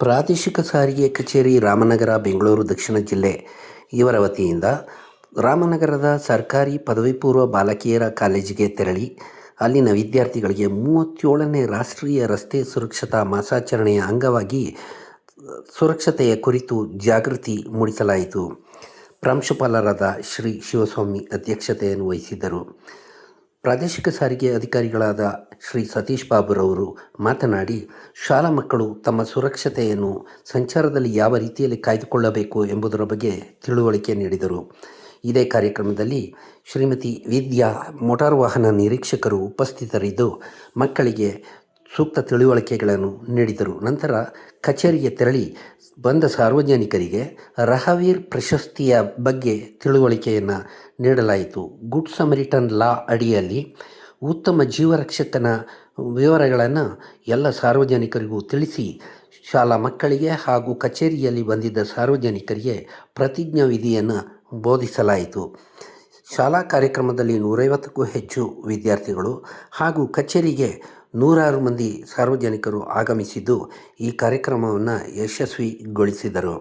ಪ್ರಾದೇಶಿಕ ಸಾರಿಗೆ ಕಚೇರಿ ರಾಮನಗರ ಬೆಂಗಳೂರು ದಕ್ಷಿಣ ಜಿಲ್ಲೆ ಇವರ ವತಿಯಿಂದ ರಾಮನಗರದ ಸರ್ಕಾರಿ ಪದವಿ ಪೂರ್ವ ಬಾಲಕಿಯರ ಕಾಲೇಜಿಗೆ ತೆರಳಿ ಅಲ್ಲಿನ ವಿದ್ಯಾರ್ಥಿಗಳಿಗೆ 37ನೇ ರಾಷ್ಟ್ರೀಯ ರಸ್ತೆ ಸುರಕ್ಷತಾ ಮಾಸಾಚರಣೆಯ ಅಂಗವಾಗಿ ಸುರಕ್ಷತೆಯ ಕುರಿತು ಜಾಗೃತಿ ಮೂಡಿಸಲಾಯಿತು. ಪ್ರಾಂಶುಪಾಲರಾದ ಶ್ರೀ ಶಿವಸ್ವಾಮಿ ಅಧ್ಯಕ್ಷತೆಯನ್ನು ವಹಿಸಿದ್ದರು. ಪ್ರಾದೇಶಿಕ ಸಾರಿಗೆ ಅಧಿಕಾರಿಗಳಾದ ಶ್ರೀ ಸತೀಶ್ ಬಾಬುರವರು ಮಾತನಾಡಿ, ಶಾಲಾ ಮಕ್ಕಳು ತಮ್ಮ ಸುರಕ್ಷತೆಯನ್ನು ಸಂಚಾರದಲ್ಲಿ ಯಾವ ರೀತಿಯಲ್ಲಿ ಕಾಯ್ದುಕೊಳ್ಳಬೇಕು ಎಂಬುದರ ಬಗ್ಗೆ ತಿಳುವಳಿಕೆ ನೀಡಿದರು. ಇದೇ ಕಾರ್ಯಕ್ರಮದಲ್ಲಿ ಶ್ರೀಮತಿ ವಿದ್ಯಾ ಮೋಟಾರು ವಾಹನ ನಿರೀಕ್ಷಕರು ಉಪಸ್ಥಿತರಿದ್ದು ಮಕ್ಕಳಿಗೆ ಸೂಕ್ತ ತಿಳುವಳಿಕೆಗಳನ್ನು ನೀಡಿದರು. ನಂತರ ಕಚೇರಿಗೆ ತೆರಳಿ ಬಂದ ಸಾರ್ವಜನಿಕರಿಗೆ ರಹವೀರ್ ಪ್ರಶಸ್ತಿಯ ಬಗ್ಗೆ ತಿಳುವಳಿಕೆಯನ್ನು ನೀಡಲಾಯಿತು. ಗುಡ್ ಸಮರಿಟನ್ ಲಾ ಅಡಿಯಲ್ಲಿ ಉತ್ತಮ ಜೀವರಕ್ಷಕನ ವಿವರಗಳನ್ನು ಎಲ್ಲ ಸಾರ್ವಜನಿಕರಿಗೂ ತಿಳಿಸಿ ಶಾಲಾ ಮಕ್ಕಳಿಗೆ ಹಾಗೂ ಕಚೇರಿಯಲ್ಲಿ ಬಂದಿದ್ದ ಸಾರ್ವಜನಿಕರಿಗೆ ಪ್ರತಿಜ್ಞಾ ವಿಧಿಯನ್ನು ಬೋಧಿಸಲಾಯಿತು. ಶಾಲಾ ಕಾರ್ಯಕ್ರಮದಲ್ಲಿ 150ಕ್ಕೂ ಹೆಚ್ಚು ವಿದ್ಯಾರ್ಥಿಗಳು ಹಾಗೂ ಕಚೇರಿಗೆ 100 ಮಂದಿ ಸಾರ್ವಜನಿಕರು ಆಗಮಿಸಿದ್ದು ಈ ಕಾರ್ಯಕ್ರಮವನ್ನು ಯಶಸ್ವಿಗೊಳಿಸಿದರು.